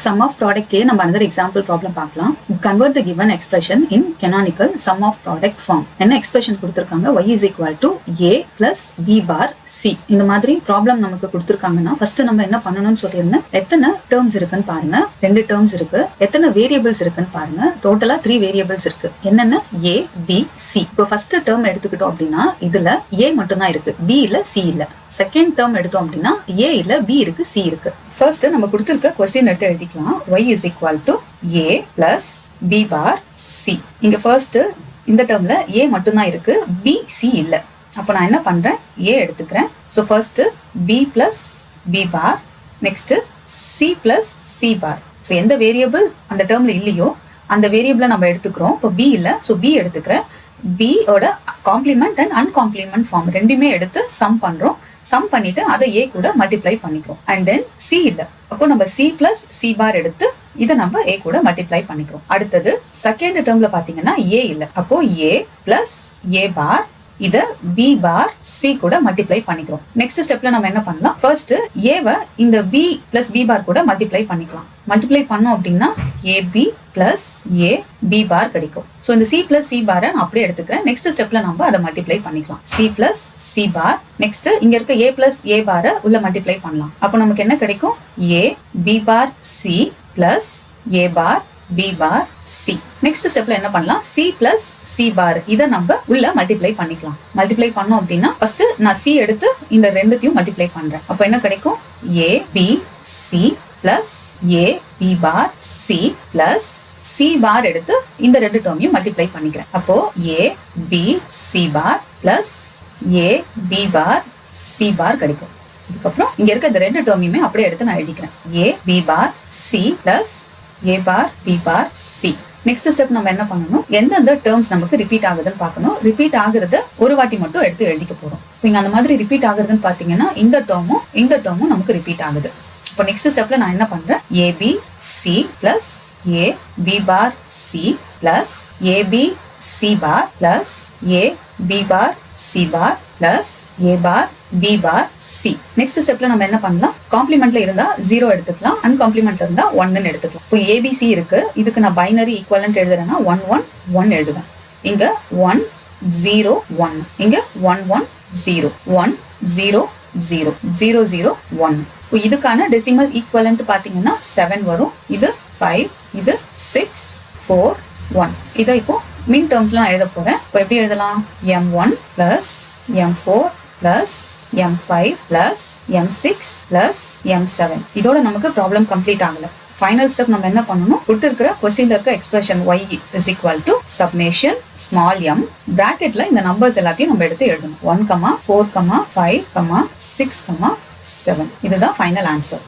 sum of product K நம்ம another example problem பார்க்கலாம். Convert the given expression in canonical sum of product form. என்ன expression கொடுத்திருக்காங்க? Y is equal to A plus B bar C. இந்த மாதிரி problem நமக்கு கொடுத்திருக்காங்கன்னா first நம்ம என்ன பண்ணணும்னு சொல்லியிருந்தேன். எத்தனை terms இருக்குன்னு பாருங்க. 2 terms இருக்கு. எத்தனை variables இருக்குன்னு பாருங்க. டோட்டலா 3 variables இருக்கு. என்னென்ன? A, B, C. இப்போ first term எடுத்துக்கிட்டோம் அப்படின்னா இதுல A மட்டும் தான் இருக்கு. B இல்ல, C இல்ல. செகண்ட் டேர்ம் எடுத்தோம் அப்படின்னா A இல்ல, B இருக்கு, C இருக்கு. ஃபர்ஸ்ட் நம்ம கொடுத்திருக்க क्वेश्चन எடுத்து எழுதிக்கலாம். Y is equal to A plus B bar C. இங்க ஃபர்ஸ்ட் இந்த டேர்ம்ல A மட்டும் தான் இருக்கு, B, C இல்ல. அப்ப நான் என்ன பண்றேன்? A எடுத்துக்கிறேன். So first B plus B bar, next C plus C bar. So எந்த வேரியபிள் அந்த டேர்ம்ல இல்லையோ அந்த வேரியபிளை நம்ம எடுத்துக்கிறோம். இப்போ B இல்ல, சோ B எடுத்துக்கிறேன். B ஓட காம்ப்ளிமெண்ட் அண்ட் அன்காம்ப்ளிமெண்ட் ஃபார்ம் ரெண்டுமே எடுத்து சம் பண்றோம். சம் பண்ணிட்டு அதை A கூட மல்டிப்ளை பண்ணிக்கிறோம். அண்ட் தென் C இல்ல, அப்போ நம்ம C plus C bar எடுத்து இதை நம்ம A கூட மல்டிப்ளை பண்ணிக்கிறோம். அடுத்தது செகண்ட் டேர்ம்ல பாத்தீங்கன்னா A இல்ல, அப்போ A plus A bar இத B bar C கூட மல்டிப்ளை பண்ணிக்கிறோம். நெக்ஸ்ட் ஸ்டெப்ல நம்ம என்ன பண்ணலாம்? ஃபர்ஸ்ட் ஏவை இந்த B plus B bar கூட மல்டிப்ளை பண்ணிக்கலாம். மல்டிப்ளை பண்ணோம் அப்படின்னா AB plus A B bar கிடைக்கும். ஸோ இந்த C plus C bar நான் அப்படியே எடுத்துக்கிறேன். நெக்ஸ்ட் ஸ்டெப்ல நம்ம அதை மல்டிப்ளை பண்ணிக்கலாம். C plus C bar, next இங்க இருக்க A plus A bar உள்ள மல்டிப்ளை பண்ணலாம். அப்போ நமக்கு என்ன கிடைக்கும்? A B bar C plus A bar B bar C. Next ஸ்டெப்ல என்ன பண்ணலாம்? C plus C bar இத நம்ம உள்ள மல்டிப்ளை பண்ணிக்கலாம். மல்டிப்ளை பண்ணோம் அப்படின்னா ஃபர்ஸ்ட் நான் C எடுத்து இந்த ரெண்டுத்தையும் மல்டிப்ளை பண்றேன். அப்ப என்ன கிடைக்கும்? A B C plus A B bar C plus C bar எடுத்து இந்த ரெண்டு டேர்மையும் மல்டிப்ளை பண்ணிக்கிறேன். அப்போ A B C bar plus A B bar C bar கிடைக்கும். இதுக்கப்புறம் இங்க இருக்க இந்த ரெண்டு டேர்மையுமே அப்படியே எடுத்து நான் எழுதிக்கிறேன். A B bar C plus A bar B bar C. Next step நம்ம என்ன பண்ணணும்? எந்தெந்த டேர்ம்ஸ் நமக்கு ரிப்பீட் ஆகுதுன்னு பார்க்கணும். ரிப்பீட் ஆகுறத ஒரு வாட்டி மட்டும் எடுத்து எழுதிக்க போறோம். இப்போ இங்க அந்த மாதிரி ரிப்பீட் ஆகுறதுன்னு பாத்தீங்கன்னா இந்த டேர்மும் நமக்கு ரிப்பீட் ஆகுது. இப்போ நெக்ஸ்ட் ஸ்டெப்ல நான் என்ன பண்றேன்? AB C plus A B bar C plus AB C bar plus A B bar C bar plus A bar B bar C. Next ஸ்டெப்ல நம்ம என்ன பண்ணலாம்? காம்ப்ளிமெண்ட்ல இருந்தா 0 எடுத்துக்கலாம், அன்காம்ப்ளிமெண்ட்ல இருந்தா 1 எடுத்துக்கலாம். இப்போ ABC இருக்கு, இதுக்கு நான் பைனரி ஈக்குவலன்ட் எழுதுறேன்னா 1 1 1 எழுதுவேன். இங்க 1 0 1, இங்க 1 1 0 1 0 0 0 0 1. இப்போ இதுக்கான டெசிமல் ஈக்குவலன்ட் பாத்தீங்கன்னா 7 வரும். இது 5, இது 6 4 1. இதை இப்போ மின் டேர்ம்ஸ்ல நான் எழுத போறேன். இப்போ எப்படி எழுதலாம்? M1 plus M4 plus M5 plus M6 plus M7. இதோட நமக்கு ப்ராப்ளம் கம்ப்ளீட் ஆகல. ஃபைனல் ஸ்டெப் நம்ம என்ன பண்ணணும்? கொடுத்திருக்கிற क्वेश्चनல இருக்க expression y is equal to summation small m பிராக்கெட்ல இந்த நம்பர்ஸ் எல்லாத்தையும் நம்ம எடுத்து எழுதணும். 1, 4, 5, 6, 7. இதுதான் ஃபைனல் ஆன்சர்.